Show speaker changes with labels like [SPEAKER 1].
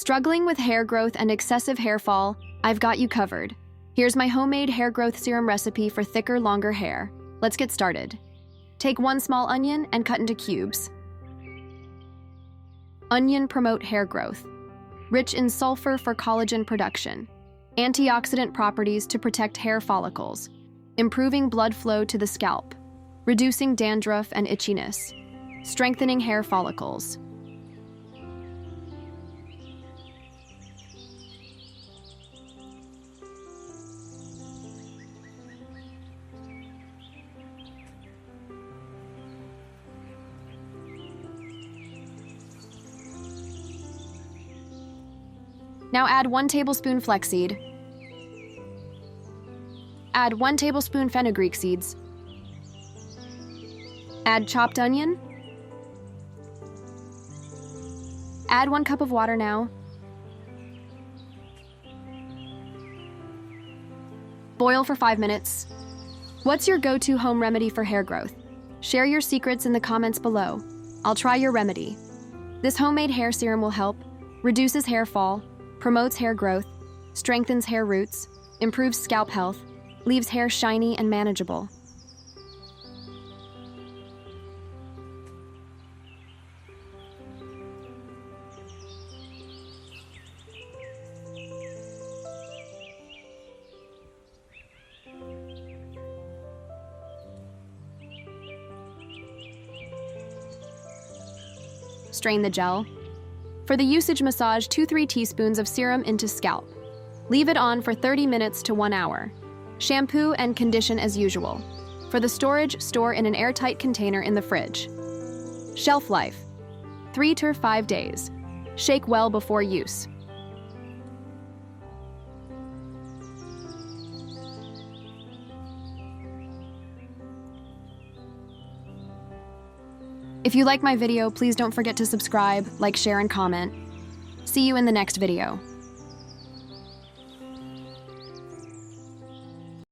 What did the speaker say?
[SPEAKER 1] Struggling with hair growth and excessive hair fall? I've got you covered. Here's my homemade hair growth serum recipe for thicker, longer hair. Let's get started. Take 1 small onion and cut into cubes. Onion promote hair growth. Rich in sulfur for collagen production. Antioxidant properties to protect hair follicles. Improving blood flow to the scalp. Reducing dandruff and itchiness. Strengthening hair follicles. Now add 1 tablespoon flaxseed. Add 1 tablespoon fenugreek seeds. Add chopped onion. Add 1 cup of water now. Boil for 5 minutes. What's your go-to home remedy for hair growth? Share your secrets in the comments below. I'll try your remedy. This homemade hair serum will help, reduces hair fall, promotes hair growth, strengthens hair roots, improves scalp health, leaves hair shiny and manageable. Strain the gel. For the usage, massage 2-3 teaspoons of serum into scalp. Leave it on for 30 minutes to 1 hour. Shampoo and condition as usual. For the storage, store in an airtight container in the fridge. Shelf life: 3 to 5 days. Shake well before use. If you like my video, please don't forget to subscribe, like, share, and comment. See you in the next video.